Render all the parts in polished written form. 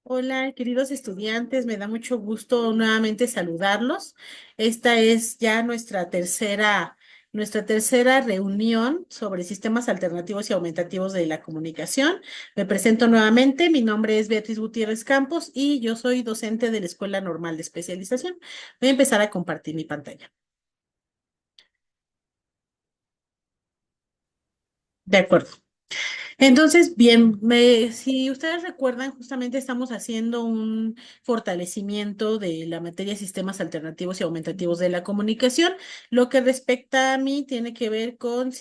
Hola, queridos estudiantes, me da mucho gusto nuevamente saludarlos. Esta es ya nuestra tercera reunión sobre sistemas alternativos y aumentativos de la comunicación. Me presento nuevamente, mi nombre es Beatriz Gutiérrez Campos y yo soy docente de la Escuela Normal de Especialización. Voy a empezar a compartir mi pantalla. De acuerdo. Entonces, bien, si ustedes recuerdan, justamente estamos haciendo un fortalecimiento de la materia de sistemas alternativos y aumentativos de la comunicación. Lo que respecta a mí tiene que ver con los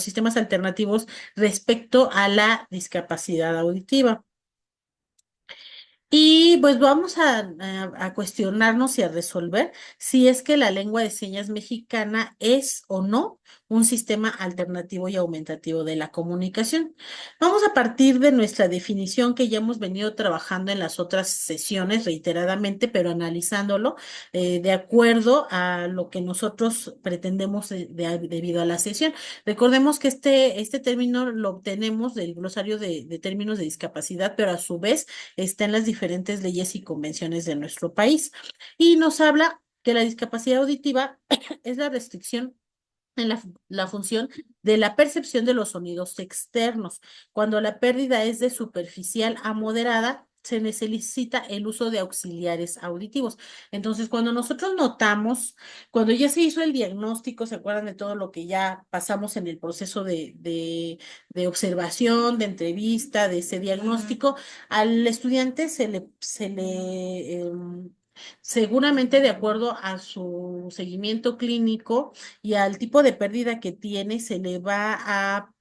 sistemas alternativos respecto a la discapacidad auditiva. Y pues vamos a cuestionarnos y a resolver si es que la lengua de señas mexicana es o no un sistema alternativo y aumentativo de la comunicación. Vamos a partir de nuestra definición que ya hemos venido trabajando en las otras sesiones reiteradamente, pero analizándolo de acuerdo a lo que nosotros pretendemos debido a la sesión. Recordemos que este término lo obtenemos del glosario de términos de discapacidad, pero a su vez está en las diferentes leyes y convenciones de nuestro país. Y nos habla que la discapacidad auditiva es la restricción en la función de la percepción de los sonidos externos. Cuando la pérdida es de superficial a moderada, se necesita el uso de auxiliares auditivos. Entonces, cuando nosotros notamos, cuando ya se hizo el diagnóstico, ¿se acuerdan de todo lo que ya pasamos en el proceso de observación, de entrevista, de ese diagnóstico? Al estudiante seguramente de acuerdo a su seguimiento clínico, y al tipo de pérdida que tiene, se le va a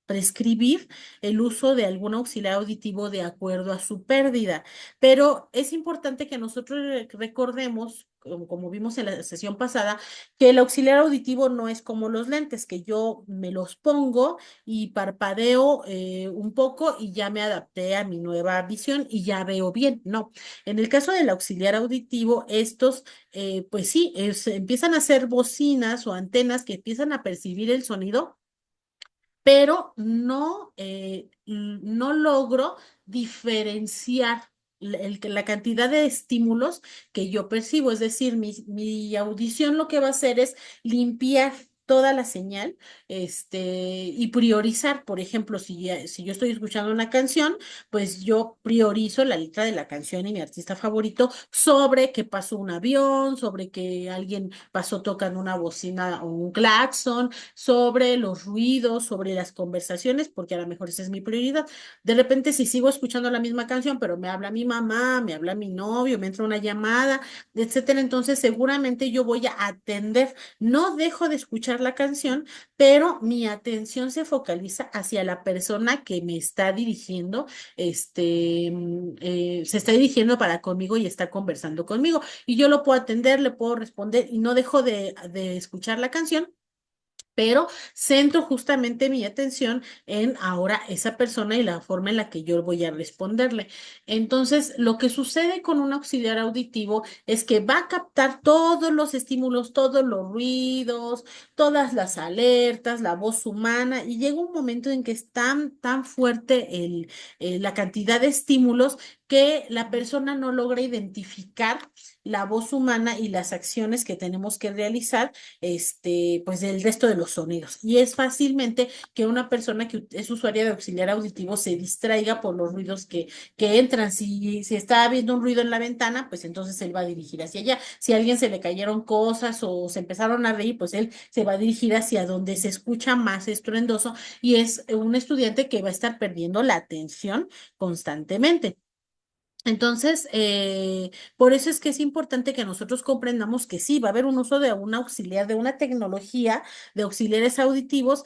prescribir el uso de algún auxiliar auditivo de acuerdo a su pérdida. Pero es importante que nosotros recordemos, como vimos en la sesión pasada, que el auxiliar auditivo no es como los lentes, que yo me los pongo y parpadeo un poco y ya me adapté a mi nueva visión y ya veo bien. No, en el caso del auxiliar auditivo, estos pues sí, empiezan a ser bocinas o antenas que empiezan a percibir el sonido, pero no logro diferenciar la cantidad de estímulos que yo percibo. Es decir, mi audición lo que va a hacer es limpiar toda la señal, y priorizar. Por ejemplo, si yo estoy escuchando una canción, pues yo priorizo la letra de la canción y mi artista favorito sobre que pasó un avión, sobre que alguien pasó tocando una bocina o un claxon, sobre los ruidos, sobre las conversaciones, porque a lo mejor esa es mi prioridad. De repente, si sigo escuchando la misma canción, pero me habla mi mamá, me habla mi novio, me entra una llamada, etcétera, entonces seguramente yo voy a atender. No dejo de escuchar la canción, pero mi atención se focaliza hacia la persona que me está dirigiendo, se está dirigiendo para conmigo y está conversando conmigo. Y yo lo puedo atender, le puedo responder y no dejo de escuchar la canción, pero centro justamente mi atención en ahora esa persona y la forma en la que yo voy a responderle. Entonces, lo que sucede con un auxiliar auditivo es que va a captar todos los estímulos, todos los ruidos, todas las alertas, la voz humana, y llega un momento en que es tan fuerte la cantidad de estímulos que la persona no logra identificar la voz humana y las acciones que tenemos que realizar, pues del resto de los sonidos. Y es fácilmente que una persona que es usuaria de auxiliar auditivo se distraiga por los ruidos que entran. Si está habiendo un ruido en la ventana, pues entonces él va a dirigir hacia allá. Si a alguien se le cayeron cosas o se empezaron a reír, pues él se va a dirigir hacia donde se escucha más estruendoso, y es un estudiante que va a estar perdiendo la atención constantemente. Entonces, por eso es que es importante que nosotros comprendamos que sí, va a haber un uso de un auxiliar, de una tecnología de auxiliares auditivos,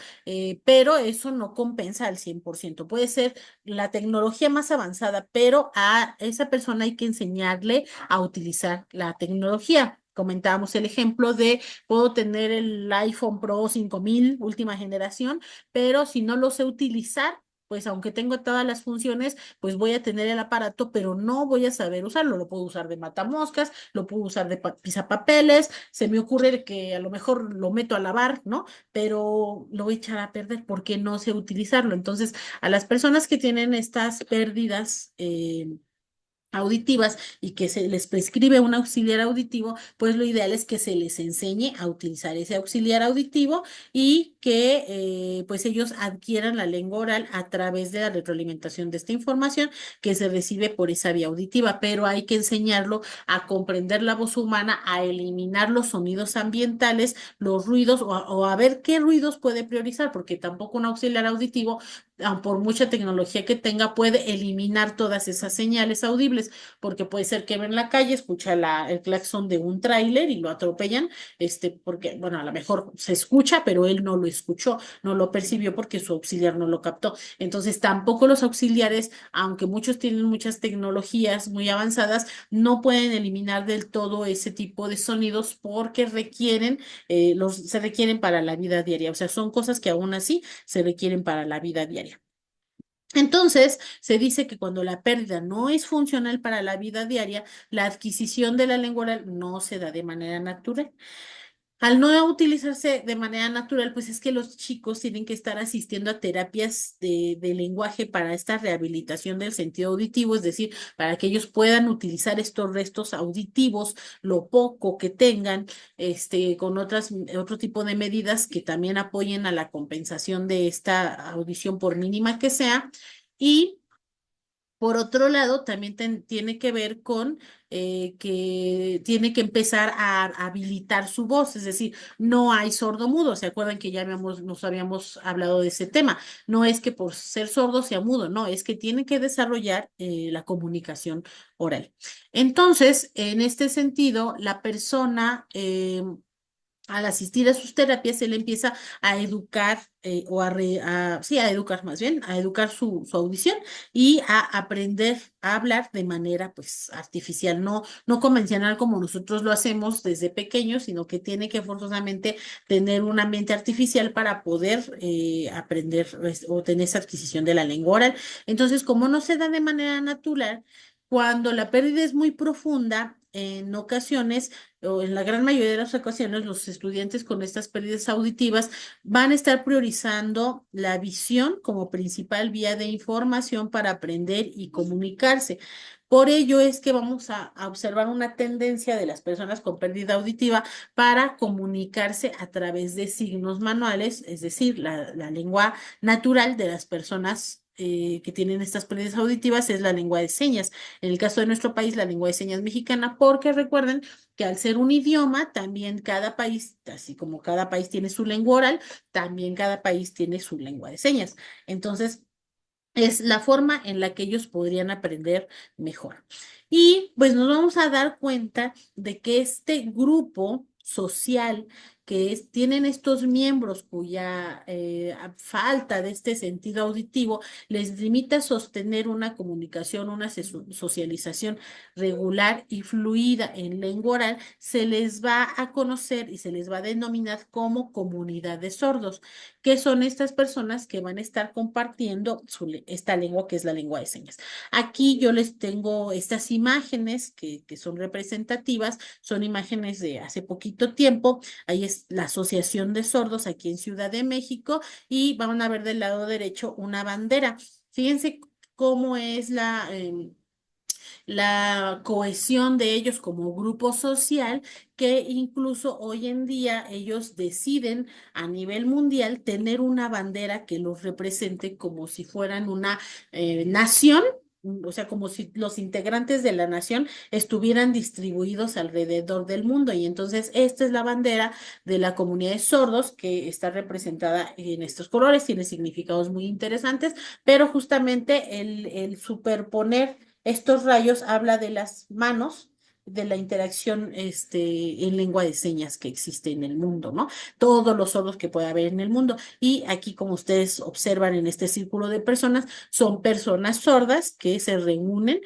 pero eso no compensa al 100%. Puede ser la tecnología más avanzada, pero a esa persona hay que enseñarle a utilizar la tecnología. Comentábamos el ejemplo de: puedo tener el iPhone Pro 5000 última generación, pero si no lo sé utilizar, pues aunque tengo todas las funciones, pues voy a tener el aparato, pero no voy a saber usarlo. Lo puedo usar de matamoscas, lo puedo usar de pisapapeles, se me ocurre que a lo mejor lo meto a lavar, ¿no? Pero lo voy a echar a perder porque no sé utilizarlo. Entonces, a las personas que tienen estas pérdidas, auditivas y que se les prescribe un auxiliar auditivo, pues lo ideal es que se les enseñe a utilizar ese auxiliar auditivo y que pues ellos adquieran la lengua oral a través de la retroalimentación de esta información que se recibe por esa vía auditiva, pero hay que enseñarlo a comprender la voz humana, a eliminar los sonidos ambientales, los ruidos o a ver qué ruidos puede priorizar, porque tampoco un auxiliar auditivo por mucha tecnología que tenga, puede eliminar todas esas señales audibles, porque puede ser que va en la calle, escucha el claxon de un tráiler y lo atropellan, porque, bueno, a lo mejor se escucha, pero él no lo escuchó, no lo percibió porque su auxiliar no lo captó. Entonces, tampoco los auxiliares, aunque muchos tienen muchas tecnologías muy avanzadas, no pueden eliminar del todo ese tipo de sonidos porque se requieren para la vida diaria. O sea, son cosas que aún así se requieren para la vida diaria. Entonces, se dice que cuando la pérdida no es funcional para la vida diaria, la adquisición de la lengua oral no se da de manera natural. Al no utilizarse de manera natural, pues es que los chicos tienen que estar asistiendo a terapias de lenguaje para esta rehabilitación del sentido auditivo, es decir, para que ellos puedan utilizar estos restos auditivos, lo poco que tengan, con otro tipo de medidas que también apoyen a la compensación de esta audición por mínima que sea. Y por otro lado, también tiene que ver con que tiene que empezar a habilitar su voz, es decir, no hay sordo mudo. ¿Se acuerdan que ya nos habíamos hablado de ese tema? No es que por ser sordo sea mudo, no, es que tiene que desarrollar la comunicación oral. Entonces, en este sentido, la persona al asistir a sus terapias, él empieza a educar sí, a educar más bien, a educar su audición y a aprender a hablar de manera pues artificial, no convencional como nosotros lo hacemos desde pequeños, sino que tiene que forzosamente tener una mente artificial para poder aprender pues, o tener esa adquisición de la lengua oral. Entonces, como no se da de manera natural, cuando la pérdida es muy profunda, en ocasiones o en la gran mayoría de las ocasiones, los estudiantes con estas pérdidas auditivas van a estar priorizando la visión como principal vía de información para aprender y comunicarse. Por ello es que vamos a observar una tendencia de las personas con pérdida auditiva para comunicarse a través de signos manuales, es decir, la lengua natural de las personas. Que tienen estas pérdidas auditivas es la lengua de señas. En el caso de nuestro país, la lengua de señas mexicana, porque recuerden que al ser un idioma, también cada país, así como cada país tiene su lengua oral, también cada país tiene su lengua de señas. Entonces, es la forma en la que ellos podrían aprender mejor. Y pues nos vamos a dar cuenta de que este grupo social tienen estos miembros cuya falta de este sentido auditivo les limita a sostener una comunicación, una socialización regular y fluida en lengua oral, se les va a conocer y se les va a denominar como comunidad de sordos, que son estas personas que van a estar compartiendo esta lengua que es la lengua de señas. Aquí yo les tengo estas imágenes que son representativas, son imágenes de hace poquito tiempo. Ahí es la Asociación de Sordos aquí en Ciudad de México y van a ver del lado derecho una bandera. Fíjense cómo es la cohesión de ellos como grupo social, que incluso hoy en día ellos deciden a nivel mundial tener una bandera que los represente como si fueran una nación. O sea, como si los integrantes de la nación estuvieran distribuidos alrededor del mundo. Y entonces esta es la bandera de la comunidad de sordos que está representada en estos colores, tiene significados muy interesantes, pero justamente el superponer estos rayos habla de las manos de la interacción en lengua de señas que existe en el mundo, ¿no? Todos los sordos que pueda haber en el mundo. Y aquí, como ustedes observan en este círculo de personas, son personas sordas que se reúnen.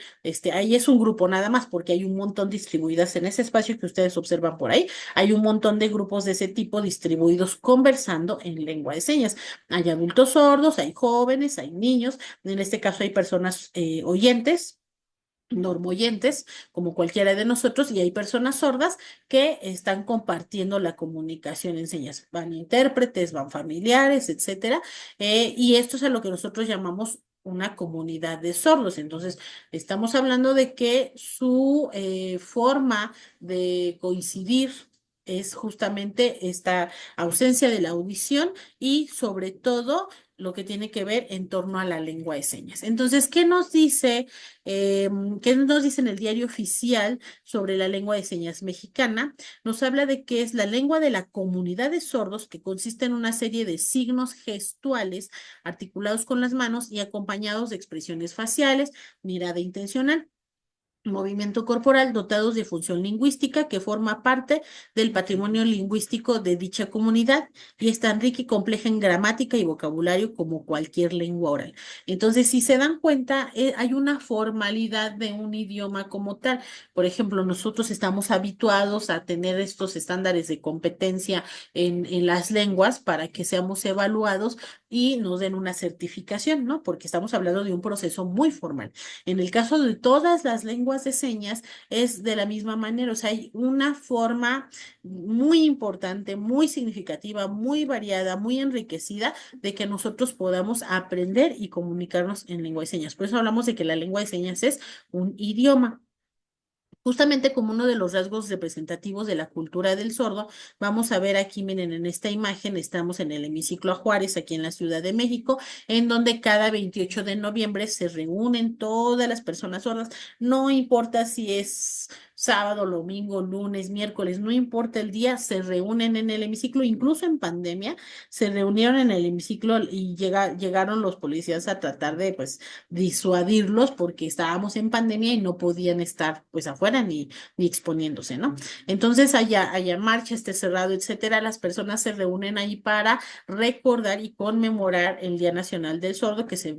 Ahí es un grupo nada más, porque hay un montón distribuidas en ese espacio que ustedes observan por ahí. Hay un montón de grupos de ese tipo distribuidos conversando en lengua de señas. Hay adultos sordos, hay jóvenes, hay niños. En este caso hay personas oyentes, normoyentes, como cualquiera de nosotros, y hay personas sordas que están compartiendo la comunicación en señas. Van intérpretes, van familiares, etcétera. Y esto es a lo que nosotros llamamos una comunidad de sordos. Entonces, estamos hablando de que su forma de coincidir es justamente esta ausencia de la audición y sobre todo lo que tiene que ver en torno a la lengua de señas. Entonces, ¿qué nos dice en el diario oficial sobre la lengua de señas mexicana? Nos habla de que es la lengua de la comunidad de sordos que consiste en una serie de signos gestuales articulados con las manos y acompañados de expresiones faciales, mirada intencional, movimiento corporal, dotados de función lingüística que forma parte del patrimonio lingüístico de dicha comunidad y es tan rica y compleja en gramática y vocabulario como cualquier lengua oral. Entonces, si se dan cuenta, hay una formalidad de un idioma como tal. Por ejemplo, nosotros estamos habituados a tener estos estándares de competencia en las lenguas para que seamos evaluados y nos den una certificación, ¿no? Porque estamos hablando de un proceso muy formal. En el caso de todas las lenguas de señas es de la misma manera, o sea, hay una forma muy importante, muy significativa, muy variada, muy enriquecida de que nosotros podamos aprender y comunicarnos en lengua de señas. Por eso hablamos de que la lengua de señas es un idioma. Justamente como uno de los rasgos representativos de la cultura del sordo, vamos a ver aquí, miren, en esta imagen, estamos en el hemiciclo a Juárez, aquí en la Ciudad de México, en donde cada 28 de noviembre se reúnen todas las personas sordas, no importa si es sábado, domingo, lunes, miércoles, no importa el día, se reúnen en el hemiciclo, incluso en pandemia, se reunieron en el hemiciclo y llegaron los policías a tratar de, pues, disuadirlos porque estábamos en pandemia y no podían estar pues afuera ni exponiéndose, ¿no? Entonces allá marcha, esté cerrado, etcétera, las personas se reúnen ahí para recordar y conmemorar el Día Nacional del Sordo que se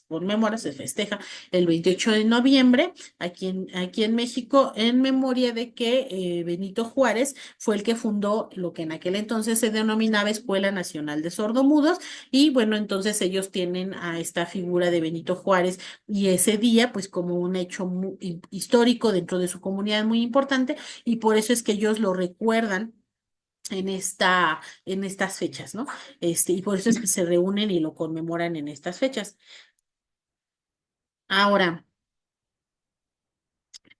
conmemora, se festeja el 28 de noviembre aquí en México en memoria de que Benito Juárez fue el que fundó lo que en aquel entonces se denominaba Escuela Nacional de Sordomudos y bueno, entonces ellos tienen a esta figura de Benito Juárez y ese día, pues como un hecho histórico dentro de su comunidad muy importante, y por eso es que ellos lo recuerdan en estas fechas, ¿no? Y por eso es que se reúnen y lo conmemoran en estas fechas. Ahora,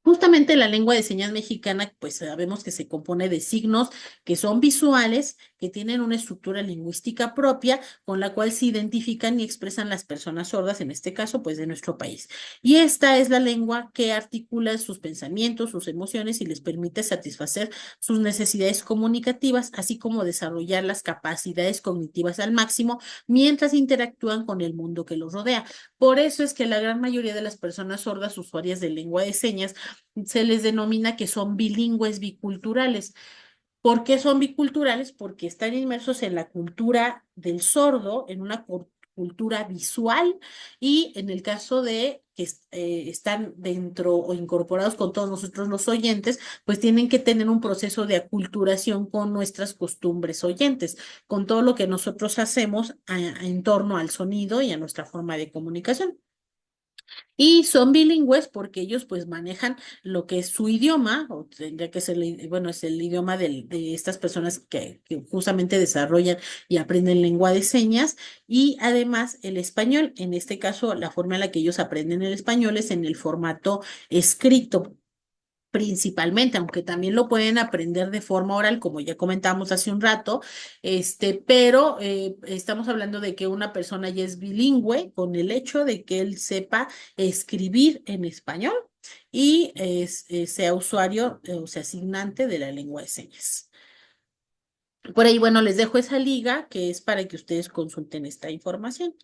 justamente la lengua de señas mexicana, pues sabemos que se compone de signos que son visuales, que tienen una estructura lingüística propia, con la cual se identifican y expresan las personas sordas, en este caso, pues de nuestro país. Y esta es la lengua que articula sus pensamientos, sus emociones y les permite satisfacer sus necesidades comunicativas, así como desarrollar las capacidades cognitivas al máximo mientras interactúan con el mundo que los rodea. Por eso es que la gran mayoría de las personas sordas usuarias de lengua de señas se les denomina que son bilingües biculturales. ¿Por qué son biculturales? Porque están inmersos en la cultura del sordo, en una cultura visual y en el caso de que están dentro o incorporados con todos nosotros los oyentes, pues tienen que tener un proceso de aculturación con nuestras costumbres oyentes, con todo lo que nosotros hacemos en torno al sonido y a nuestra forma de comunicación. Y son bilingües porque ellos pues manejan lo que es su idioma, o tendría que ser, bueno, es el idioma de estas personas que justamente desarrollan y aprenden lengua de señas y además el español. En este caso, la forma en la que ellos aprenden el español es en el formato escrito principalmente, aunque también lo pueden aprender de forma oral, como ya comentamos hace un rato, pero estamos hablando de que una persona ya es bilingüe con el hecho de que él sepa escribir en español y sea usuario o sea asignante de la lengua de señas. Por ahí, bueno, les dejo esa liga que es para que ustedes consulten esta información.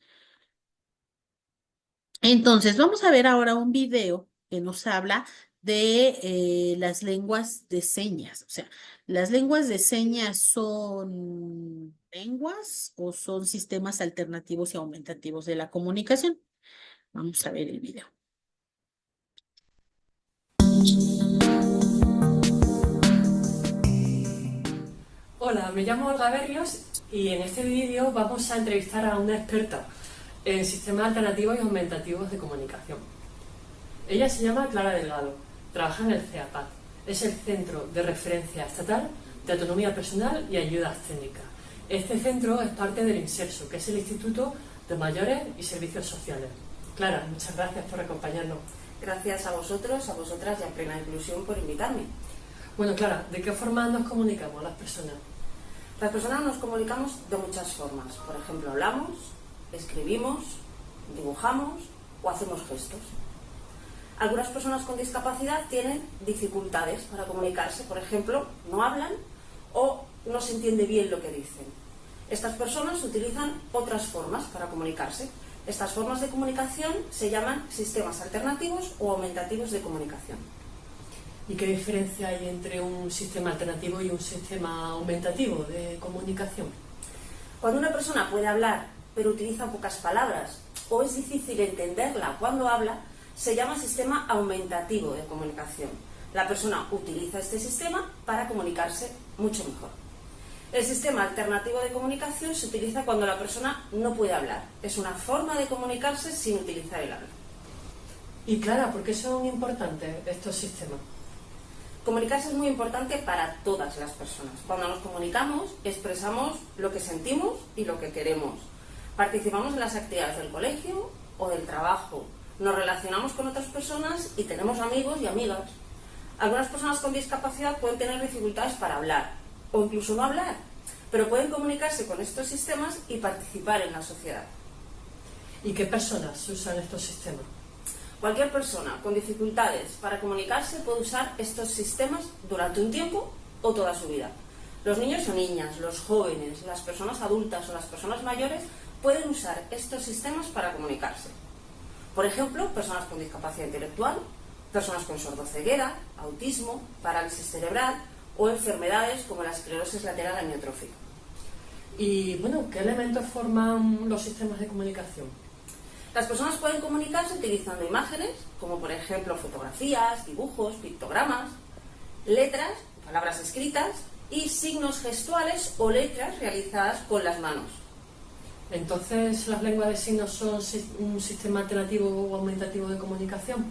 Entonces, vamos a ver ahora un video que nos habla de las lenguas de señas. O sea, ¿las lenguas de señas son lenguas o son sistemas alternativos y aumentativos de la comunicación? Vamos a ver el video. Hola, me llamo Olga Berrios y en este vídeo vamos a entrevistar a una experta en sistemas alternativos y aumentativos de comunicación. Ella se llama Clara Delgado, trabaja en el CEAPAT, es el Centro de Referencia Estatal de Autonomía Personal y Ayudas Técnicas. Este centro es parte del INSERSO, que es el Instituto de Mayores y Servicios Sociales. Clara, muchas gracias por acompañarnos. Gracias a vosotros, a vosotras y a Plena Inclusión por invitarme. Bueno, Clara, ¿de qué forma nos comunicamos las personas? Las personas nos comunicamos de muchas formas. Por ejemplo, hablamos, escribimos, dibujamos o hacemos gestos. Algunas personas con discapacidad tienen dificultades para comunicarse. Por ejemplo, no hablan o no se entiende bien lo que dicen. Estas personas utilizan otras formas para comunicarse. Estas formas de comunicación se llaman sistemas alternativos o aumentativos de comunicación. ¿Y qué diferencia hay entre un sistema alternativo y un sistema aumentativo de comunicación? Cuando una persona puede hablar, pero utiliza pocas palabras, o es difícil entenderla cuando habla, se llama sistema aumentativo de comunicación. La persona utiliza este sistema para comunicarse mucho mejor. El sistema alternativo de comunicación se utiliza cuando la persona no puede hablar. Es una forma de comunicarse sin utilizar el habla. Y Clara, ¿por qué son importantes estos sistemas? Comunicarse es muy importante para todas las personas. Cuando nos comunicamos, expresamos lo que sentimos y lo que queremos. Participamos en las actividades del colegio o del trabajo. Nos relacionamos con otras personas y tenemos amigos y amigas. Algunas personas con discapacidad pueden tener dificultades para hablar o incluso no hablar, pero pueden comunicarse con estos sistemas y participar en la sociedad. ¿Y qué personas usan estos sistemas? Cualquier persona con dificultades para comunicarse puede usar estos sistemas durante un tiempo o toda su vida. Los niños o niñas, los jóvenes, las personas adultas o las personas mayores pueden usar estos sistemas para comunicarse. Por ejemplo, personas con discapacidad intelectual, personas con sordoceguera, autismo, parálisis cerebral o enfermedades como la esclerosis lateral amiotrófica. Y bueno, ¿qué elementos forman los sistemas de comunicación? Las personas pueden comunicarse utilizando imágenes, como por ejemplo fotografías, dibujos, pictogramas, letras, palabras escritas y signos gestuales o letras realizadas con las manos. Entonces, ¿las lenguas de signos son un sistema alternativo o aumentativo de comunicación?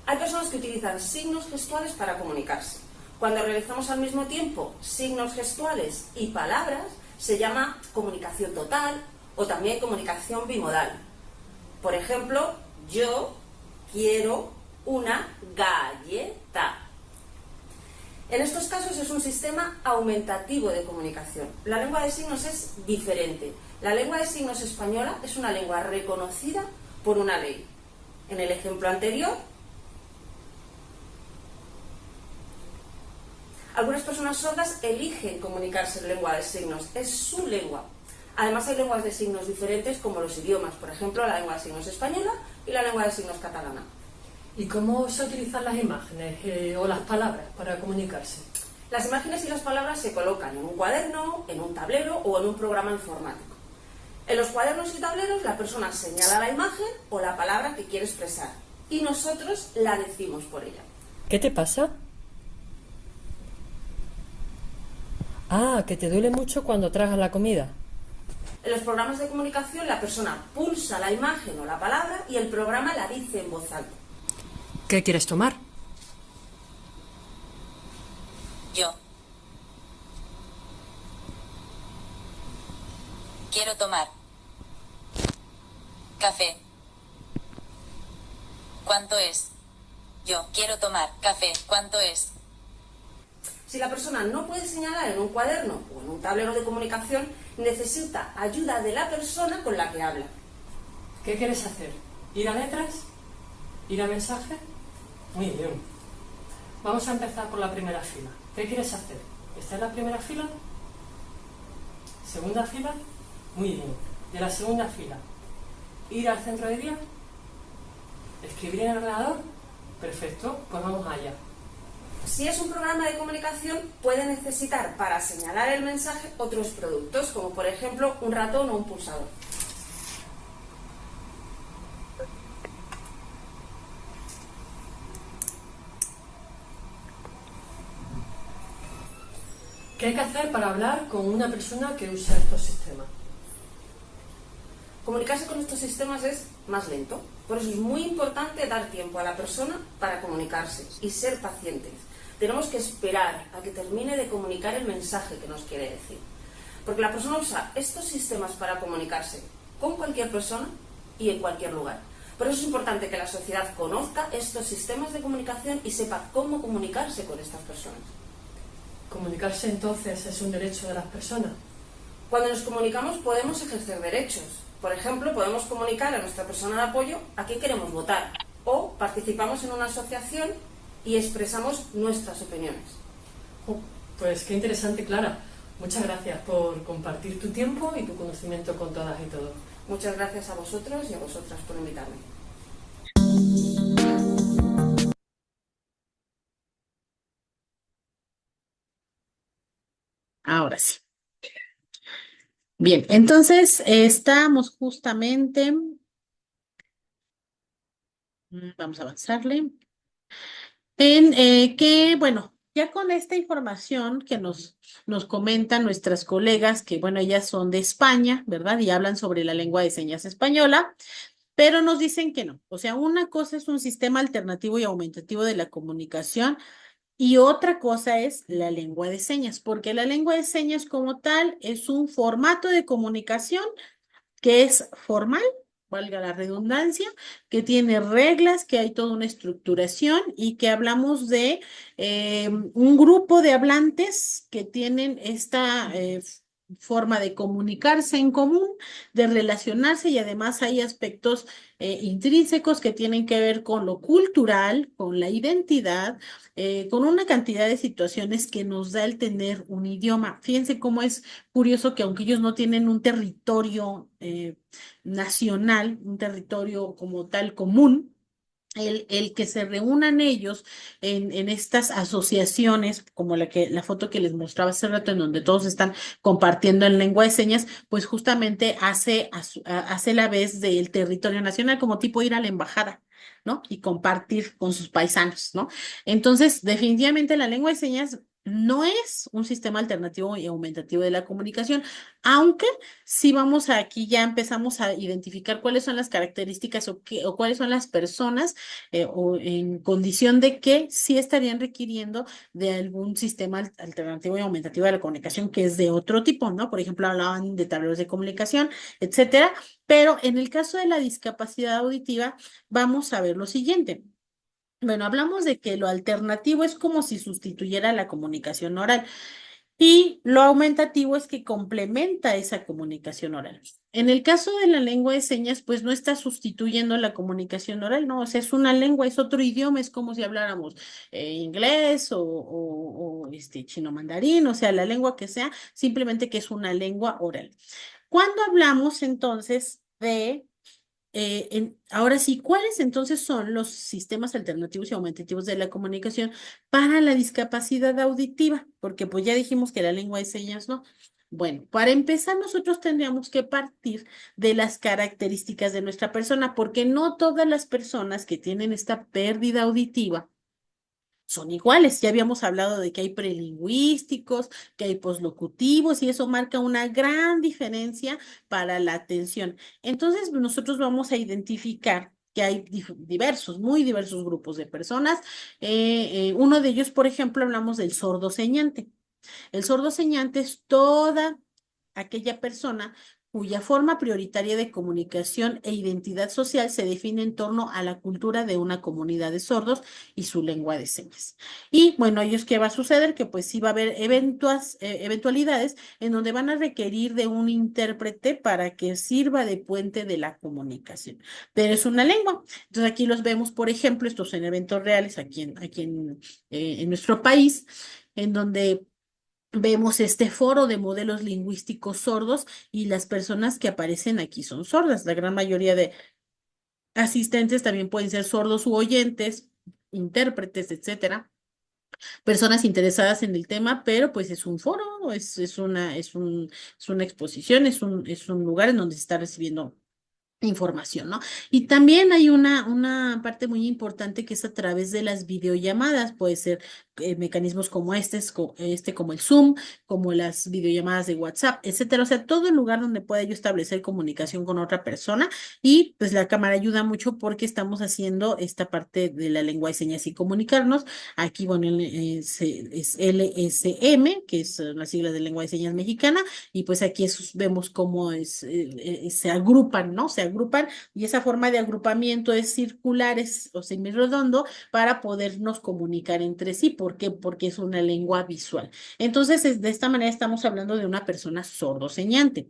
Hay personas que utilizan signos gestuales para comunicarse. Cuando realizamos al mismo tiempo signos gestuales y palabras, se llama comunicación total o también comunicación bimodal. Por ejemplo, yo quiero una galleta. En estos casos es un sistema aumentativo de comunicación. La lengua de signos es diferente. La lengua de signos española es una lengua reconocida por una ley. En el ejemplo anterior, algunas personas sordas eligen comunicarse en lengua de signos. Es su lengua. Además hay lenguas de signos diferentes como los idiomas. Por ejemplo, la lengua de signos española y la lengua de signos catalana. ¿Y cómo se utilizan las imágenes o las palabras para comunicarse? Las imágenes y las palabras se colocan en un cuaderno, en un tablero o en un programa informático. En los cuadernos y tableros la persona señala la imagen o la palabra que quiere expresar y nosotros la decimos por ella. ¿Qué te pasa? Ah, que te duele mucho cuando tragas la comida. En los programas de comunicación la persona pulsa la imagen o la palabra y el programa la dice en voz alta. ¿Qué quieres tomar? Yo quiero tomar café. ¿Cuánto es? Yo quiero tomar café. ¿Cuánto es? Si la persona no puede señalar en un cuaderno o en un tablero de comunicación, necesita ayuda de la persona con la que habla. ¿Qué quieres hacer? ¿Ir a letras? ¿Ir a mensajes? Muy bien. Vamos a empezar por la primera fila. ¿Qué quieres hacer? ¿Está en la primera fila? ¿Segunda fila? Muy bien. ¿De la segunda fila? ¿Ir al centro de día? ¿Escribir en el ordenador? Perfecto, pues vamos allá. Si es un programa de comunicación, puede necesitar para señalar el mensaje otros productos, como por ejemplo un ratón o un pulsador. ¿Qué hay que hacer para hablar con una persona que usa estos sistemas? Comunicarse con estos sistemas es más lento, por eso es muy importante dar tiempo a la persona para comunicarse y ser pacientes. Tenemos que esperar a que termine de comunicar el mensaje que nos quiere decir, porque la persona usa estos sistemas para comunicarse con cualquier persona y en cualquier lugar. Por eso es importante que la sociedad conozca estos sistemas de comunicación y sepa cómo comunicarse con estas personas. ¿Comunicarse entonces es un derecho de las personas? Cuando nos comunicamos podemos ejercer derechos. Por ejemplo, podemos comunicar a nuestra persona de apoyo a qué queremos votar, o participamos en una asociación y expresamos nuestras opiniones. Pues qué interesante, Clara. Muchas gracias por compartir tu tiempo y tu conocimiento con todas y todos. Muchas gracias a vosotros y a vosotras por invitarme. Ahora sí. Bien, entonces estamos justamente, vamos a avanzarle, en que, bueno, ya con esta información que nos comentan nuestras colegas, que, bueno, ellas son de España, ¿verdad? Y hablan sobre la lengua de señas española, pero nos dicen que no. O sea, una cosa es un sistema alternativo y aumentativo de la comunicación y otra cosa es la lengua de señas, porque la lengua de señas como tal es un formato de comunicación que es formal, valga la redundancia, que tiene reglas, que hay toda una estructuración y que hablamos de un grupo de hablantes que tienen esta forma de comunicarse en común, de relacionarse y además hay aspectos intrínsecos que tienen que ver con lo cultural, con la identidad, con una cantidad de situaciones que nos da el tener un idioma. Fíjense cómo es curioso que aunque ellos no tienen un territorio nacional, un territorio como tal común, el que se reúnan ellos en estas asociaciones, como la foto que les mostraba hace rato, en donde todos están compartiendo en lengua de señas, pues justamente hace la vez del territorio nacional, como tipo ir a la embajada, ¿no? Y compartir con sus paisanos, ¿no? Entonces, definitivamente la lengua de señas no es un sistema alternativo y aumentativo de la comunicación, aunque si vamos aquí, ya empezamos a identificar cuáles son las características o cuáles son las personas o en condición de que sí estarían requiriendo de algún sistema alternativo y aumentativo de la comunicación que es de otro tipo, ¿no? Por ejemplo, hablaban de tableros de comunicación, etcétera, pero en el caso de la discapacidad auditiva, vamos a ver lo siguiente. Bueno, hablamos de que lo alternativo es como si sustituyera la comunicación oral. Y lo aumentativo es que complementa esa comunicación oral. En el caso de la lengua de señas, pues no está sustituyendo la comunicación oral, no, o sea, es una lengua, es otro idioma, es como si habláramos inglés o chino mandarín, o sea, la lengua que sea, simplemente que es una lengua oral. Cuando hablamos entonces de ahora sí, ¿cuáles entonces son los sistemas alternativos y aumentativos de la comunicación para la discapacidad auditiva? Porque pues ya dijimos que la lengua de señas no. Bueno, para empezar, nosotros tendríamos que partir de las características de nuestra persona, porque no todas las personas que tienen esta pérdida auditiva son iguales. Ya habíamos hablado de que hay prelingüísticos, que hay poslocutivos y eso marca una gran diferencia para la atención. Entonces, nosotros vamos a identificar que hay diversos, muy diversos grupos de personas. Uno de ellos, por ejemplo, hablamos del sordo señante. El sordo señante es toda aquella persona cuya forma prioritaria de comunicación e identidad social se define en torno a la cultura de una comunidad de sordos y su lengua de señas. Y bueno, ellos qué va a suceder, que pues sí va a haber eventualidades en donde van a requerir de un intérprete para que sirva de puente de la comunicación. Pero es una lengua. Entonces aquí los vemos, por ejemplo, estos en eventos reales en nuestro país, en donde vemos este foro de modelos lingüísticos sordos y las personas que aparecen aquí son sordas. La gran mayoría de asistentes también pueden ser sordos u oyentes intérpretes, etcétera, personas interesadas en el tema, pero pues es un foro, es una exposición, es un lugar en donde se está recibiendo información, ¿no? Y también hay una parte muy importante que es a través de las videollamadas, puede ser mecanismos como este como el Zoom, como las videollamadas de WhatsApp, etcétera. O sea, todo el lugar donde pueda yo establecer comunicación con otra persona y pues la cámara ayuda mucho porque estamos haciendo esta parte de la lengua de señas y comunicarnos. Aquí, bueno, es LSM, que es la sigla de lengua de señas mexicana, y pues aquí vemos cómo se agrupan, ¿no? Se agrupan y esa forma de agrupamiento es circular o semirredondo para podernos comunicar entre sí. ¿Por qué? Porque es una lengua visual. Entonces, de esta manera estamos hablando de una persona sordoseñante.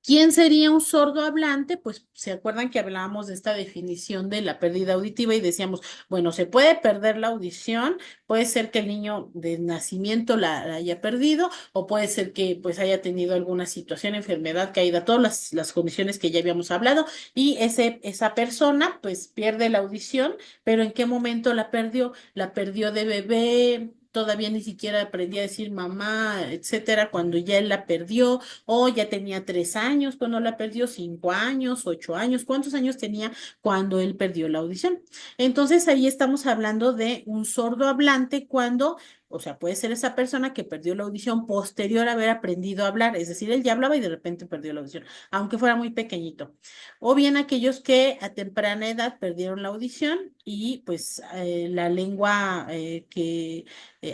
¿Quién sería un sordo hablante? Pues se acuerdan que hablábamos de esta definición de la pérdida auditiva y decíamos, bueno, se puede perder la audición, puede ser que el niño de nacimiento la haya perdido o puede ser que pues haya tenido alguna situación, enfermedad, caída, todas las condiciones que ya habíamos hablado y esa persona pues pierde la audición, pero ¿en qué momento la perdió? La perdió de bebé. Todavía ni siquiera aprendía a decir mamá, etcétera, cuando ya él la perdió, o ya tenía 3 años cuando la perdió, 5 años, 8 años, ¿cuántos años tenía cuando él perdió la audición? Entonces ahí estamos hablando de un sordo hablante cuando, o sea, puede ser esa persona que perdió la audición posterior a haber aprendido a hablar, es decir, él ya hablaba y de repente perdió la audición, aunque fuera muy pequeñito. O bien aquellos que a temprana edad perdieron la audición y pues la lengua que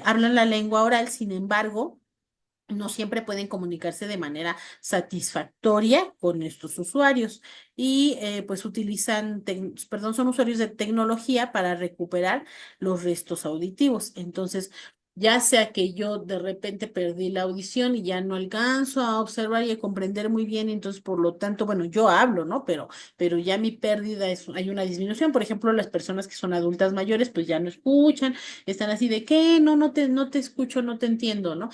hablan la lengua oral, sin embargo, no siempre pueden comunicarse de manera satisfactoria con estos usuarios y pues perdón, son usuarios de tecnología para recuperar los restos auditivos. Entonces, ya sea que yo de repente perdí la audición y ya no alcanzo a observar y a comprender muy bien, entonces por lo tanto, bueno, yo hablo, ¿no? Pero ya mi pérdida hay una disminución. Por ejemplo, las personas que son adultas mayores, pues ya no escuchan, están así de que no te escucho, no te entiendo, ¿no?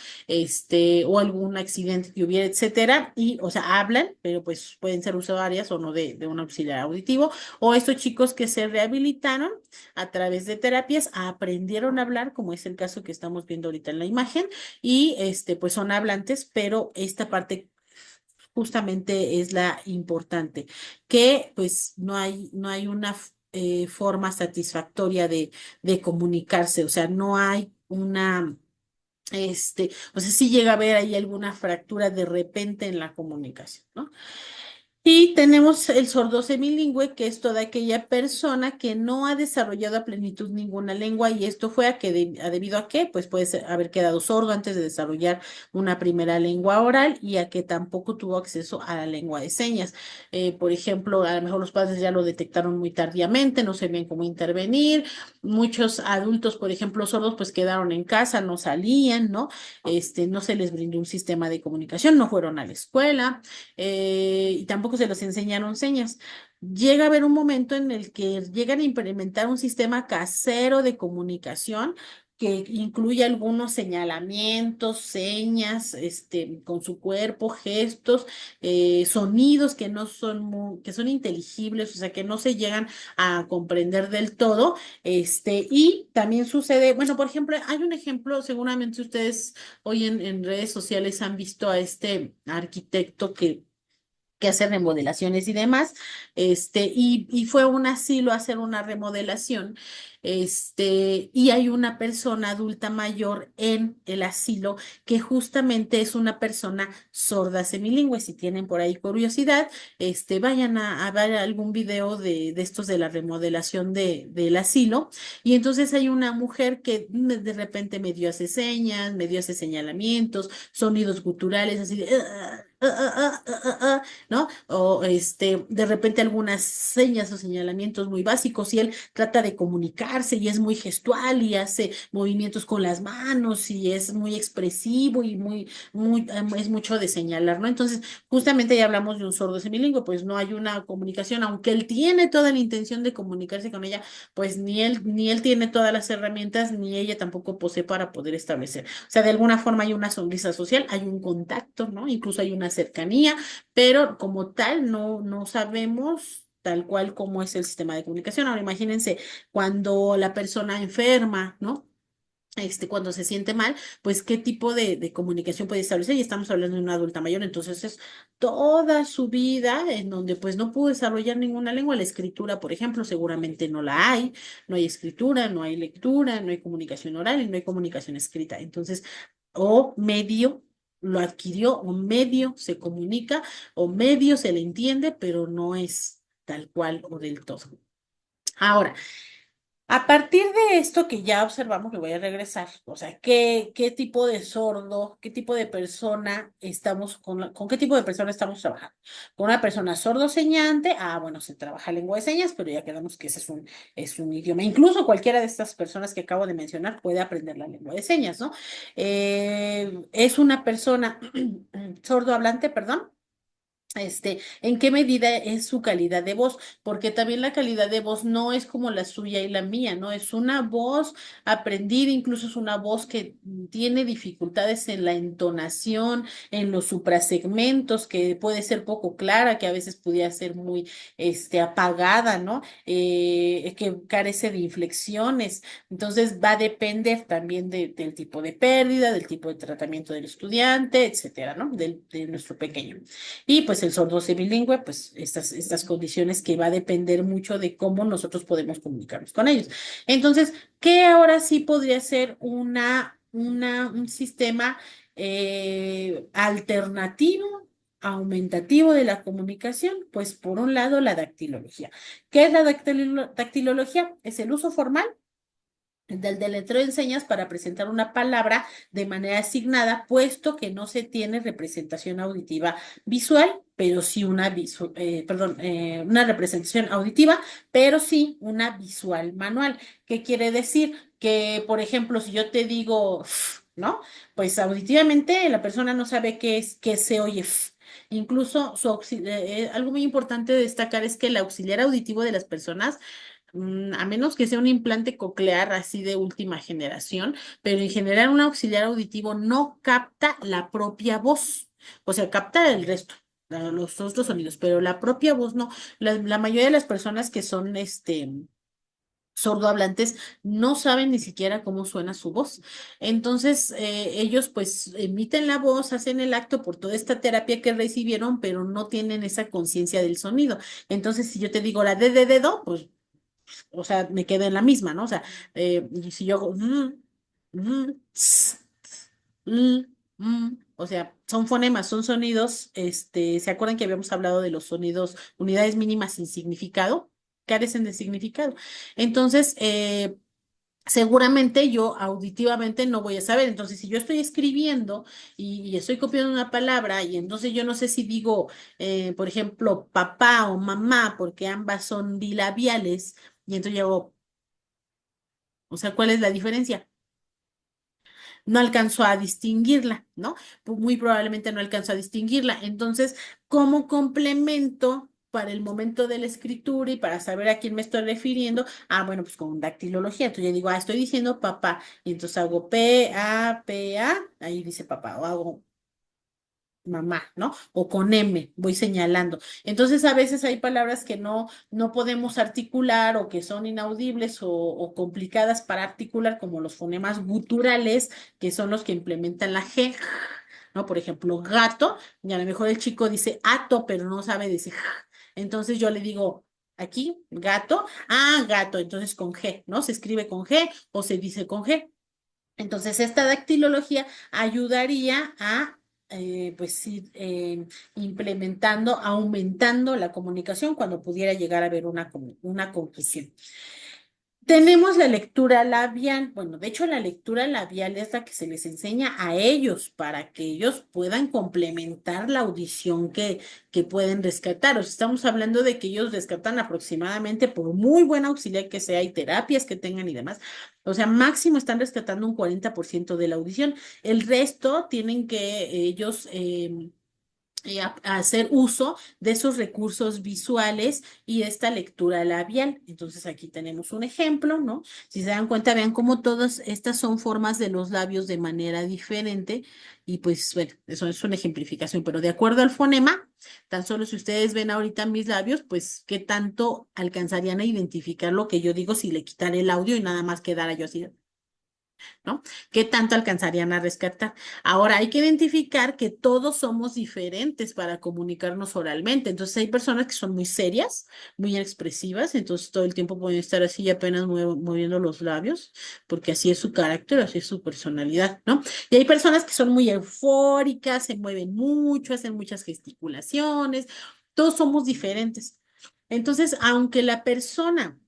O algún accidente que hubiera, etcétera, y, o sea, hablan, pero pues pueden ser usuarias o no de un auxiliar auditivo, o estos chicos que se rehabilitaron a través de terapias, aprendieron a hablar, como es el caso que estamos viendo ahorita en la imagen, y pues son hablantes, pero esta parte justamente es la importante, que pues no hay una forma satisfactoria de comunicarse, o sea, no hay o sea, sí llega a haber ahí alguna fractura de repente en la comunicación, ¿no? Y tenemos el sordo semilingüe, que es toda aquella persona que no ha desarrollado a plenitud ninguna lengua, y esto fue debido a que, pues puede haber quedado sordo antes de desarrollar una primera lengua oral y a que tampoco tuvo acceso a la lengua de señas. Por ejemplo, a lo mejor los padres ya lo detectaron muy tardíamente, no sabían cómo intervenir. Muchos adultos, por ejemplo, sordos, pues quedaron en casa, no salían, ¿no? No se les brindó un sistema de comunicación, no fueron a la escuela y tampoco se les enseñaron señas. Llega a haber un momento en el que llegan a implementar un sistema casero de comunicación que incluye algunos señalamientos, señas, con su cuerpo, gestos, sonidos que no son que son inteligibles, o sea, que no se llegan a comprender del todo, y también sucede, bueno, por ejemplo, hay un ejemplo, seguramente ustedes hoy en redes sociales han visto a este arquitecto que hace remodelaciones y demás, y fue un asilo a hacer una remodelación, y hay una persona adulta mayor en el asilo que justamente es una persona sorda semilingüe. Si tienen por ahí curiosidad, vayan a ver algún video de estos de la remodelación del asilo, y entonces hay una mujer que de repente medio hace señas, medio hace señalamientos, sonidos guturales, así de... ¿no? O de repente algunas señas o señalamientos muy básicos y él trata de comunicarse y es muy gestual y hace movimientos con las manos y es muy expresivo y es mucho de señalar, ¿no? Entonces, justamente ya hablamos de un sordo semilingüe, pues no hay una comunicación, aunque él tiene toda la intención de comunicarse con ella, pues ni él tiene todas las herramientas, ni ella tampoco posee para poder establecer. O sea, de alguna forma hay una sonrisa social, hay un contacto, ¿no? Incluso hay una cercanía, pero como tal no sabemos tal cual como es el sistema de comunicación. Ahora imagínense cuando la persona enferma, ¿no? Cuando se siente mal, pues qué tipo de comunicación puede establecer. Y estamos hablando de una adulta mayor, entonces es toda su vida en donde pues no pudo desarrollar ninguna lengua. La escritura, por ejemplo, seguramente no la hay, no hay escritura, no hay lectura, no hay comunicación oral y no hay comunicación escrita. Entonces, o medio lo adquirió, o medio se comunica, o medio se le entiende, pero no es tal cual o del todo. Ahora, a partir de esto que ya observamos, que voy a regresar, o sea, ¿qué tipo de sordo, qué tipo de persona estamos, con qué tipo de persona estamos trabajando? Con una persona sordo señante, bueno, se trabaja lengua de señas, pero ya quedamos que ese es un idioma. Incluso cualquiera de estas personas que acabo de mencionar puede aprender la lengua de señas, ¿no? Es una persona sordo hablante, perdón. ¿En qué medida es su calidad de voz? Porque también la calidad de voz no es como la suya y la mía, ¿no? Es una voz aprendida, incluso es una voz que tiene dificultades en la entonación, en los suprasegmentos, que puede ser poco clara, que a veces pudiera ser muy, apagada, ¿no? Que carece de inflexiones. Entonces va a depender también del tipo de pérdida, del tipo de tratamiento del estudiante, etcétera, ¿no? De nuestro pequeño. Y pues el sordo semilingüe, pues estas condiciones que va a depender mucho de cómo nosotros podemos comunicarnos con ellos. Entonces, ¿qué ahora sí podría ser un sistema alternativo, aumentativo de la comunicación? Pues por un lado, la dactilología. ¿Qué es la dactilología? Es el uso formal del deletreo de señas para presentar una palabra de manera asignada, puesto que no se tiene representación auditiva visual, pero sí una representación auditiva, pero sí una visual manual. ¿Qué quiere decir? Que, por ejemplo, si yo te digo, ¿no? Pues auditivamente la persona no sabe qué se oye. Incluso algo muy importante de destacar es que el auxiliar auditivo de las personas, a menos que sea un implante coclear así de última generación, pero en general un auxiliar auditivo no capta la propia voz, o sea, capta el resto, los otros sonidos, pero la propia voz no. La mayoría de las personas que son sordohablantes no saben ni siquiera cómo suena su voz. Entonces, ellos pues emiten la voz, hacen el acto por toda esta terapia que recibieron, pero no tienen esa conciencia del sonido. Entonces, si yo te digo la de dedo, pues o sea, me quedé en la misma, ¿no? O sea, y si yo hago, ts, o sea, son fonemas, son sonidos, ¿se acuerdan que habíamos hablado de los sonidos, unidades mínimas sin significado? Carecen de significado. Entonces, seguramente yo auditivamente no voy a saber. Entonces, si yo estoy escribiendo y estoy copiando una palabra y entonces yo no sé si digo, por ejemplo, papá o mamá, porque ambas son bilabiales, y entonces yo hago, o sea, ¿cuál es la diferencia? No alcanzo a distinguirla, ¿no? Muy probablemente no alcanzo a distinguirla. Entonces, ¿cómo complemento para el momento de la escritura y para saber a quién me estoy refiriendo? Bueno, pues con dactilología. Entonces yo digo, estoy diciendo papá. Y entonces hago P-A, ahí dice papá. O hago mamá, ¿no? O con M, voy señalando. Entonces, a veces hay palabras que no podemos articular o que son inaudibles o complicadas para articular, como los fonemas guturales, que son los que implementan la G, ¿no? Por ejemplo, gato, y a lo mejor el chico dice ato, pero no sabe decir J. Entonces yo le digo, aquí, gato, gato, entonces con G, ¿no? Se escribe con G o se dice con G. Entonces, esta dactilología ayudaría a, pues, ir implementando, aumentando la comunicación cuando pudiera llegar a haber una confusión. Tenemos la lectura labial. Bueno, de hecho, la lectura labial es la que se les enseña a ellos para que ellos puedan complementar la audición que pueden rescatar. O sea, estamos hablando de que ellos rescatan aproximadamente, por muy buen auxiliar que sea y terapias que tengan y demás, o sea, máximo están rescatando un 40% de la audición. El resto tienen que ellos a hacer uso de esos recursos visuales y esta lectura labial. Entonces aquí tenemos un ejemplo, ¿no? Si se dan cuenta, vean cómo todas estas son formas de los labios de manera diferente y pues bueno, eso es una ejemplificación, pero de acuerdo al fonema, Tan solo si ustedes ven ahorita mis labios, pues qué tanto alcanzarían a identificar lo que yo digo si le quitara el audio y nada más quedara yo así, ¿no? ¿Qué tanto alcanzarían a rescatar? Ahora hay que identificar que todos somos diferentes para comunicarnos oralmente. Entonces hay personas que son muy serias, muy expresivas, entonces todo el tiempo pueden estar así y apenas moviendo los labios, porque así es su carácter, así es su personalidad, ¿no? Y hay personas que son muy eufóricas, se mueven mucho, hacen muchas gesticulaciones, todos somos diferentes. Entonces, aunque la persona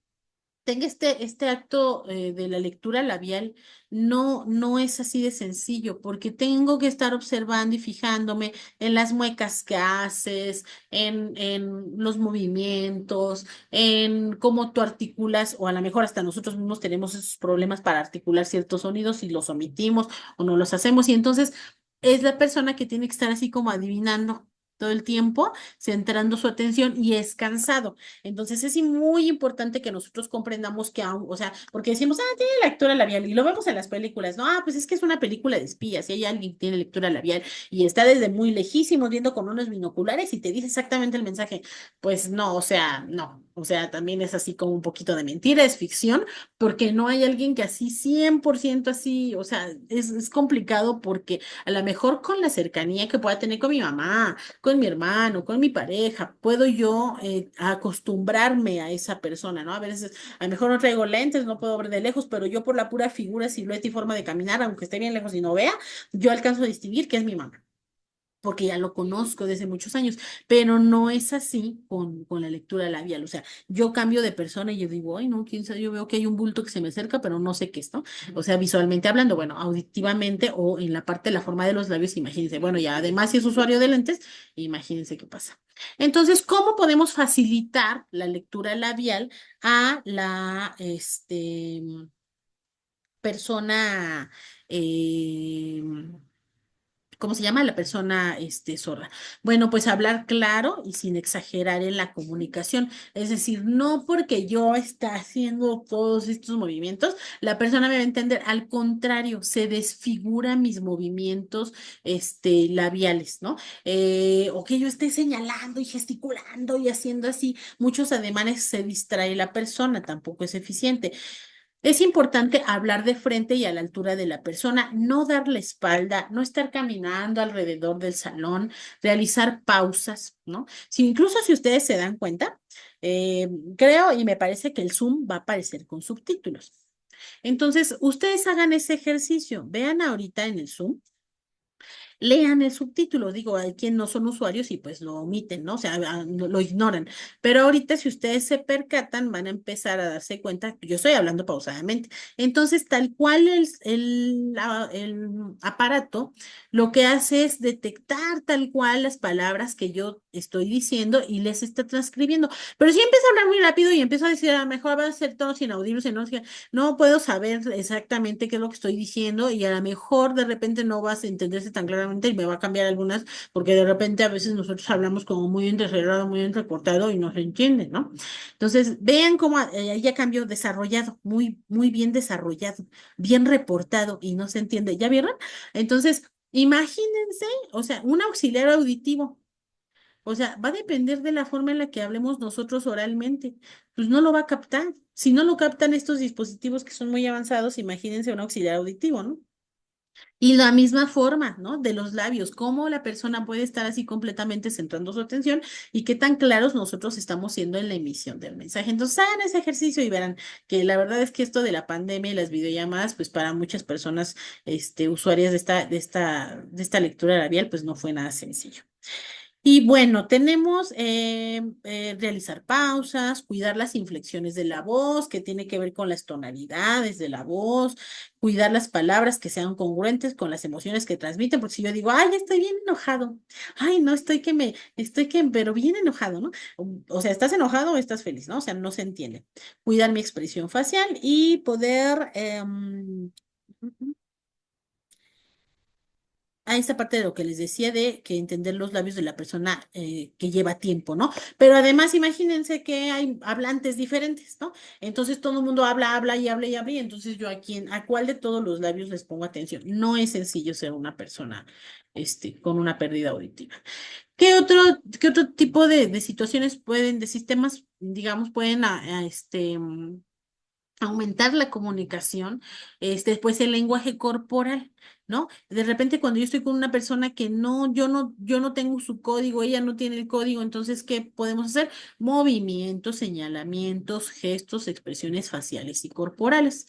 tenga este acto de la lectura labial, no es así de sencillo, porque tengo que estar observando y fijándome en las muecas que haces, en los movimientos, en cómo tú articulas, o a lo mejor hasta nosotros mismos tenemos esos problemas para articular ciertos sonidos y los omitimos o no los hacemos, y entonces es la persona que tiene que estar así como adivinando todo el tiempo, centrando su atención y es cansado. Entonces es muy importante que nosotros comprendamos que aún, o sea, porque decimos, tiene lectura labial y lo vemos en las películas, no, pues es que es una película de espías, y hay alguien que tiene lectura labial y está desde muy lejísimos viendo con unos binoculares y te dice exactamente el mensaje. Pues no, o sea, no, o sea, también es así como un poquito de mentira, es ficción, porque no hay alguien que así 100% así, o sea, es complicado porque a lo mejor con la cercanía que pueda tener con mi mamá, con mi hermano, con mi pareja, puedo yo acostumbrarme a esa persona, ¿no? A veces, a lo mejor no traigo lentes, no puedo ver de lejos, pero yo por la pura figura, silueta y forma de caminar, aunque esté bien lejos y no vea, yo alcanzo a distinguir que es mi mamá, porque ya lo conozco desde muchos años, pero no es así con la lectura labial. O sea, yo cambio de persona y yo digo, ay, no, quién sabe, yo veo que hay un bulto que se me acerca, pero no sé qué es, ¿no? O sea, visualmente hablando, bueno, auditivamente o en la parte de la forma de los labios, imagínense, bueno, ya además si es usuario de lentes, imagínense qué pasa. Entonces, ¿cómo podemos facilitar la lectura labial a la, persona, eh, ¿cómo se llama? La persona, sorda. Bueno, pues hablar claro y sin exagerar en la comunicación. Es decir, no porque yo esté haciendo todos estos movimientos, la persona me va a entender. Al contrario, se desfiguran mis movimientos, labiales, ¿no? O que yo esté señalando y gesticulando y haciendo así muchos ademanes, se distrae la persona, tampoco es eficiente. Es importante hablar de frente y a la altura de la persona, no dar la espalda, no estar caminando alrededor del salón, realizar pausas, ¿no? Si incluso si ustedes se dan cuenta, eh, creo y me parece que el Zoom va a aparecer con subtítulos. Entonces, ustedes hagan ese ejercicio, vean ahorita en el Zoom, lean el subtítulo. Digo, hay quien no son usuarios y pues lo omiten, ¿no? O sea, lo ignoran. Pero ahorita si ustedes se percatan, van a empezar a darse cuenta que yo estoy hablando pausadamente. Entonces, tal cual el aparato lo que hace es detectar tal cual las palabras que yo estoy diciendo y les está transcribiendo. Pero si empiezo a hablar muy rápido y empiezo a decir, a lo mejor va a ser tonos inaudibles, y no puedo saber exactamente qué es lo que estoy diciendo y a lo mejor de repente no vas a entenderse tan claramente y me va a cambiar algunas, porque de repente a veces nosotros hablamos como muy entrecerrado, muy entrecortado y no se entiende, ¿no? Entonces, vean cómo ahí ya cambió desarrollado, muy bien desarrollado, bien reportado y no se entiende. ¿Ya vieron? Entonces, imagínense, o sea, un auxiliar auditivo. O sea, va a depender de la forma en la que hablemos nosotros oralmente. Pues no lo va a captar. Si no lo captan estos dispositivos que son muy avanzados, imagínense un auxiliar auditivo, ¿no? Y la misma forma, ¿no? De los labios, cómo la persona puede estar así completamente centrando su atención y qué tan claros nosotros estamos siendo en la emisión del mensaje. Entonces, hagan ese ejercicio y verán que la verdad es que esto de la pandemia y las videollamadas, pues para muchas personas, usuarias de esta lectura labial, pues no fue nada sencillo. Y bueno, tenemos realizar pausas, cuidar las inflexiones de la voz, que tiene que ver con las tonalidades de la voz, cuidar las palabras que sean congruentes con las emociones que transmiten, porque si yo digo, ay, estoy bien enojado, ay, no, pero bien enojado, ¿no? O sea, ¿estás enojado o estás feliz, no? O sea, no se entiende. Cuidar mi expresión facial y poder a esta parte de lo que les decía de que entender los labios de la persona que lleva tiempo, ¿no? Pero además imagínense que hay hablantes diferentes, ¿no? Entonces todo el mundo habla y habla y habla, y entonces yo a cuál de todos los labios les pongo atención. No es sencillo ser una persona con una pérdida auditiva. qué otro tipo de situaciones pueden, de sistemas, digamos, pueden aumentar la comunicación, pues el lenguaje corporal, ¿no? De repente cuando yo estoy con una persona que yo no tengo su código, ella no tiene el código, entonces, ¿qué podemos hacer? Movimientos, señalamientos, gestos, expresiones faciales y corporales.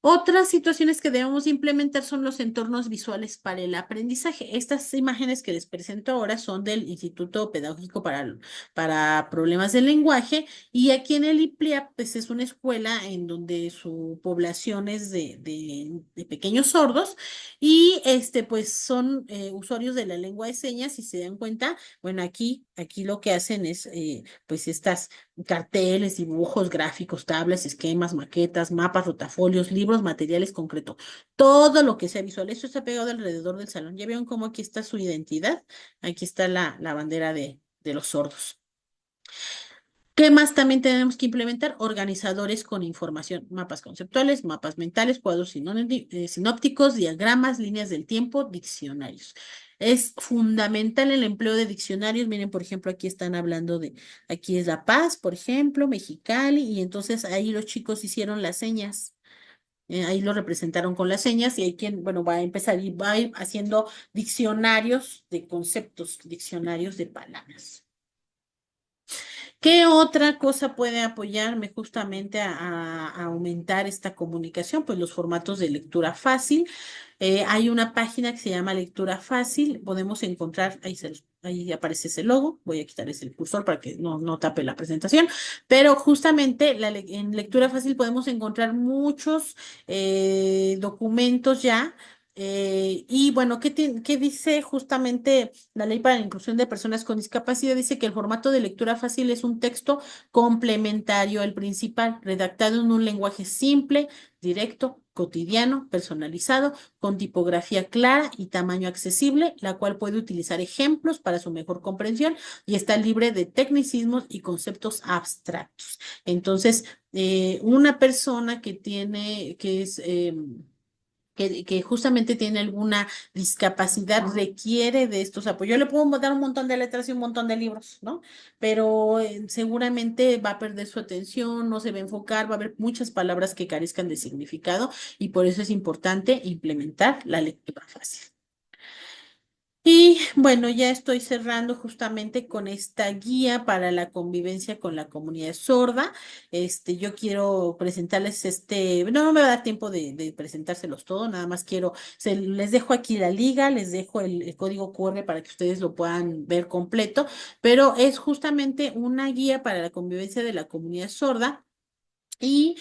Otras situaciones que debemos implementar son los entornos visuales para el aprendizaje. Estas imágenes que les presento ahora son del Instituto Pedagógico para Problemas del Lenguaje y aquí en el IPLIAP pues es una escuela en donde su población es de pequeños sordos y pues son usuarios de la lengua de señas. Si se dan cuenta, bueno, aquí lo que hacen es pues estas carteles, dibujos, gráficos, tablas, esquemas, maquetas, mapas, rotafolios, libros, materiales concretos, todo lo que sea visual. Eso está pegado alrededor del salón. ¿Ya vieron cómo aquí está su identidad? Aquí está la bandera de los sordos. ¿Qué más también tenemos que implementar? Organizadores con información, mapas conceptuales, mapas mentales, cuadros sinópticos, diagramas, líneas del tiempo, diccionarios. Es fundamental el empleo de diccionarios. Miren, por ejemplo, aquí están hablando aquí es La Paz, por ejemplo, Mexicali, y entonces ahí los chicos hicieron las señas. Ahí lo representaron con las señas y hay quien, bueno, va a empezar y va a ir haciendo diccionarios de conceptos, diccionarios de palabras. ¿Qué otra cosa puede apoyarme justamente a aumentar esta comunicación? Pues los formatos de lectura fácil. Hay una página que se llama Lectura Fácil. Podemos encontrar, ahí aparece ese logo. Voy a quitar ese cursor para que no tape la presentación. Pero justamente en Lectura Fácil podemos encontrar muchos documentos ya. Y bueno, ¿qué dice justamente la Ley para la Inclusión de Personas con Discapacidad? Dice que el formato de lectura fácil es un texto complementario al principal, redactado en un lenguaje simple, directo, cotidiano, personalizado, con tipografía clara y tamaño accesible, la cual puede utilizar ejemplos para su mejor comprensión y está libre de tecnicismos y conceptos abstractos. Entonces, una persona que justamente tiene alguna discapacidad, requiere de estos apoyos. Yo le puedo dar un montón de letras y un montón de libros, ¿no? Pero seguramente va a perder su atención, no se va a enfocar, va a haber muchas palabras que carezcan de significado y por eso es importante implementar la lectura fácil. Y bueno, ya estoy cerrando justamente con esta guía para la convivencia con la comunidad sorda. Yo quiero presentarles no me va a dar tiempo de presentárselos todo, nada más les dejo aquí la liga, les dejo el código QR para que ustedes lo puedan ver completo, pero es justamente una guía para la convivencia de la comunidad sorda. Y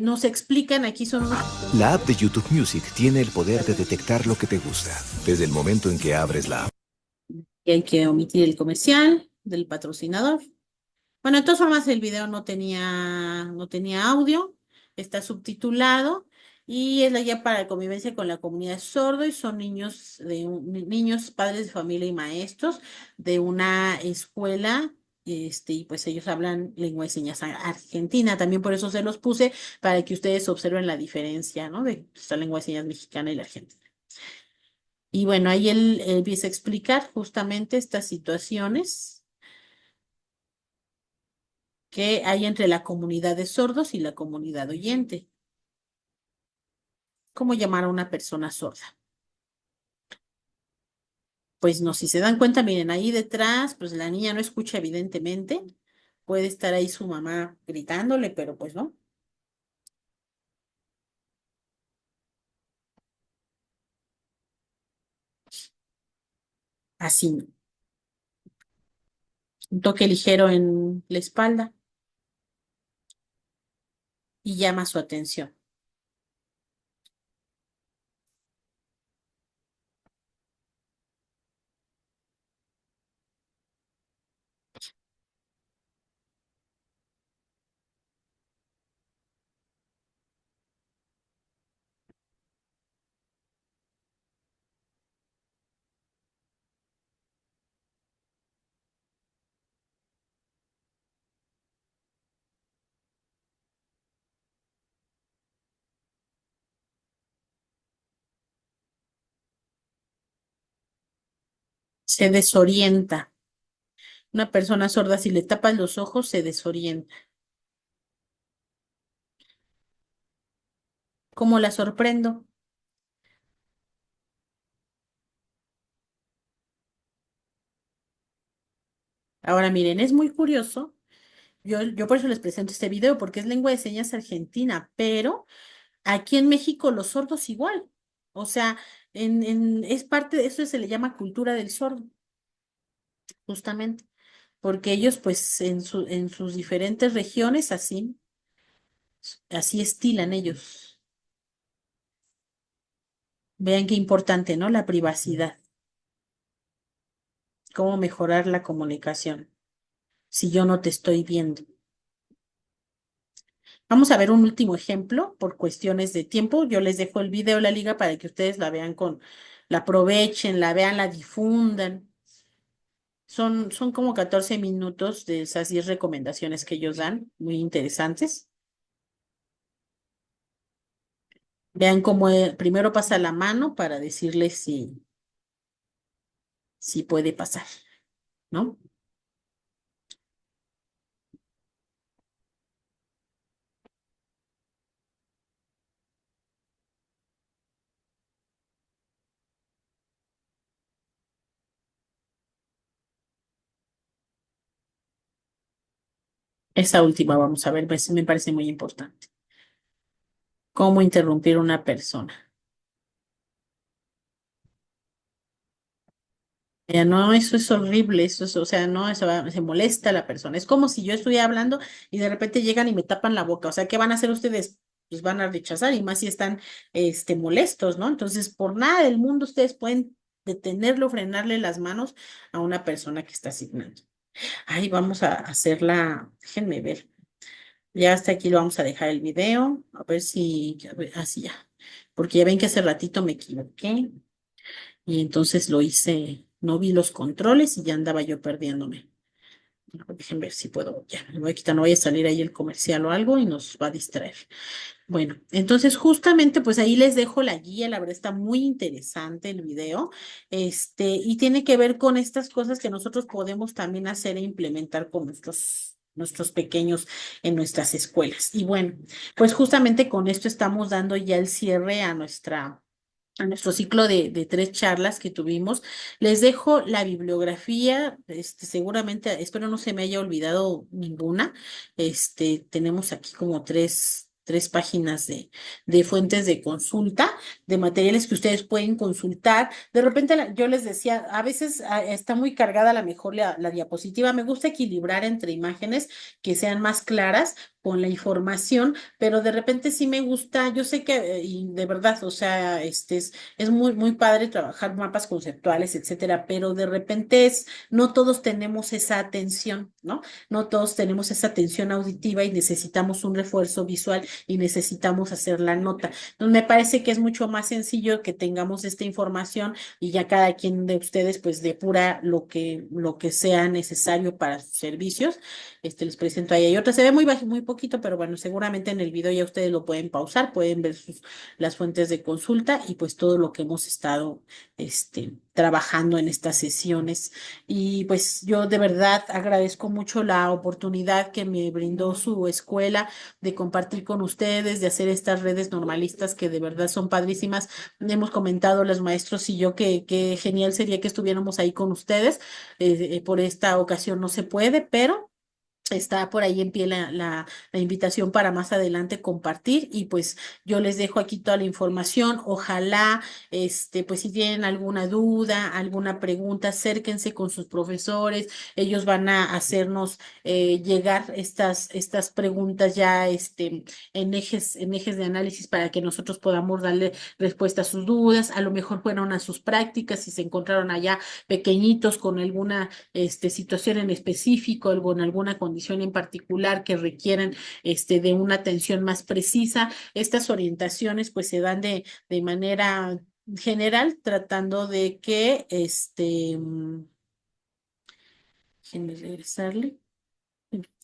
nos explican, aquí son unos. La app de YouTube Music tiene el poder de detectar lo que te gusta, desde el momento en que abres la app. Y hay que omitir el comercial del patrocinador. Bueno, de todas formas, el video no tenía audio, está subtitulado y es la guía para la convivencia con la comunidad sordo y son niños, padres de familia y maestros de una escuela. Y pues ellos hablan lengua de señas argentina, también por eso se los puse para que ustedes observen la diferencia, ¿no? De esta lengua de señas mexicana y la argentina. Y bueno, ahí él empieza a explicar justamente estas situaciones que hay entre la comunidad de sordos y la comunidad oyente. ¿Cómo llamar a una persona sorda? Pues no, si se dan cuenta, miren, ahí detrás, pues la niña no escucha evidentemente. Puede estar ahí su mamá gritándole, pero pues no, así no. Un toque ligero en la espalda y llama su atención. Se desorienta. Una persona sorda, si le tapas los ojos, se desorienta. ¿Cómo la sorprendo? Ahora miren, es muy curioso. Yo por eso les presento este video, porque es lengua de señas argentina, pero aquí en México los sordos igual. O sea, es parte de eso, se le llama cultura del sordo, justamente, porque ellos pues en sus diferentes regiones así estilan ellos. Vean qué importante, ¿no? La privacidad, cómo mejorar la comunicación si yo no te estoy viendo. Vamos a ver un último ejemplo por cuestiones de tiempo. Yo les dejo el video, la liga, para que ustedes la vean la aprovechen, la vean, la difundan. Son como 14 minutos de esas 10 recomendaciones que ellos dan, muy interesantes. Vean cómo primero pasa la mano para decirles si puede pasar, ¿no? Esa última vamos a ver, pues me parece muy importante. ¿Cómo interrumpir una persona? No, eso es horrible, eso es, o sea, no, se molesta a la persona. Es como si yo estuviera hablando y de repente llegan y me tapan la boca. O sea, ¿qué van a hacer ustedes? Pues van a rechazar y más si están, molestos, ¿no? Entonces, por nada del mundo ustedes pueden detenerlo, frenarle las manos a una persona que está asignando. Ay, vamos a hacerla, déjenme ver. Ya hasta aquí lo vamos a dejar el video, a ver si, así ya, porque ya ven que hace ratito me equivoqué. Y entonces lo hice, no vi los controles y ya andaba yo perdiéndome. Déjenme ver si puedo, ya, me voy a quitar, no vaya a salir ahí el comercial o algo y nos va a distraer. Bueno, entonces justamente pues ahí les dejo la guía, la verdad está muy interesante el video, y tiene que ver con estas cosas que nosotros podemos también hacer e implementar con nuestros pequeños en nuestras escuelas. Y bueno, pues justamente con esto estamos dando ya el cierre a nuestro ciclo de 3 charlas que tuvimos. Les dejo la bibliografía, seguramente, espero no se me haya olvidado ninguna. Tenemos aquí como tres páginas de fuentes de consulta, de materiales que ustedes pueden consultar. De repente yo les decía, a veces está muy cargada a lo mejor la diapositiva. Me gusta equilibrar entre imágenes que sean más claras con la información, pero de repente sí me gusta, yo sé que, y de verdad, o sea, es muy, muy padre trabajar mapas conceptuales, etcétera, pero de repente no todos tenemos esa atención, ¿no? No todos tenemos esa atención auditiva y necesitamos un refuerzo visual y necesitamos hacer la nota. Entonces, me parece que es mucho más sencillo que tengamos esta información y ya cada quien de ustedes, pues, depura lo que sea necesario para sus servicios. Les presento ahí. Hay otra, se ve muy poquito, pero bueno, seguramente en el video ya ustedes lo pueden pausar, pueden ver las fuentes de consulta y pues todo lo que hemos estado, trabajando en estas sesiones. Y pues yo de verdad agradezco mucho la oportunidad que me brindó su escuela de compartir con ustedes, de hacer estas redes normalistas que de verdad son padrísimas. Hemos comentado los maestros y yo que genial sería que estuviéramos ahí con ustedes. Por esta ocasión no se puede, pero está por ahí en pie la invitación para más adelante compartir y pues yo les dejo aquí toda la información. Ojalá, pues si tienen alguna duda, alguna pregunta, acérquense con sus profesores. Ellos van a hacernos llegar estas preguntas ya, en ejes de análisis para que nosotros podamos darle respuesta a sus dudas. A lo mejor fueron a sus prácticas y se encontraron allá pequeñitos con alguna situación en específico, en alguna condición en particular que requieren de una atención más precisa. Estas orientaciones pues se dan de manera general, tratando de que déjenme regresarle,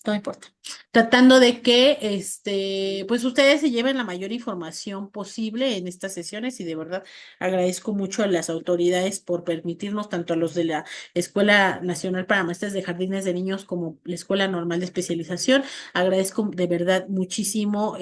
no importa. tratando de que pues ustedes se lleven la mayor información posible en estas sesiones y de verdad agradezco mucho a las autoridades por permitirnos, tanto a los de la Escuela Nacional para Maestras de Jardines de Niños como la Escuela Normal de Especialización. Agradezco de verdad muchísimo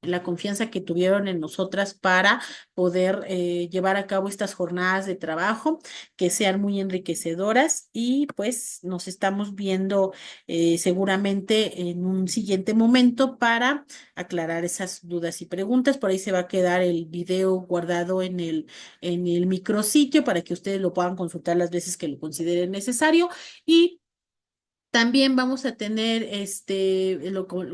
la confianza que tuvieron en nosotras para poder llevar a cabo estas jornadas de trabajo que sean muy enriquecedoras y pues nos estamos viendo seguramente en un siguiente momento para aclarar esas dudas y preguntas. Por ahí se va a quedar el video guardado en el micrositio para que ustedes lo puedan consultar las veces que lo consideren necesario. Y también vamos a tener,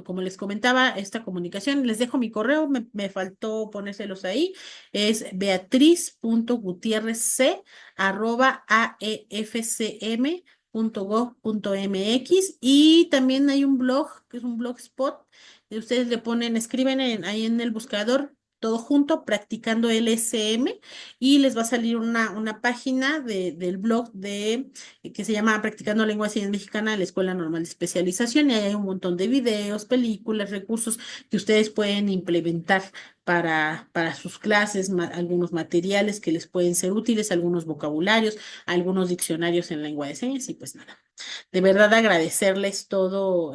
como les comentaba, esta comunicación. Les dejo mi correo, me faltó ponérselos ahí. Es beatriz.gutierrez@aefcm.gov.mx y también hay un blog, que es un blogspot. Y ustedes le ponen, escriben ahí en el buscador todo junto, practicando LSM, y les va a salir una página del blog que se llama Practicando Lengua y Señas Mexicana de la Escuela Normal de Especialización, y ahí hay un montón de videos, películas, recursos que ustedes pueden implementar para sus clases, algunos materiales que les pueden ser útiles, algunos vocabularios, algunos diccionarios en lengua de señas, y pues nada. De verdad agradecerles todo,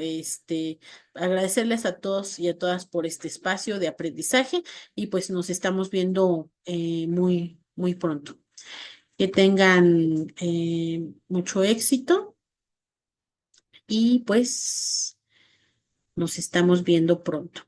agradecerles a todos y a todas por este espacio de aprendizaje y pues nos estamos viendo muy, muy pronto. Que tengan mucho éxito y pues nos estamos viendo pronto.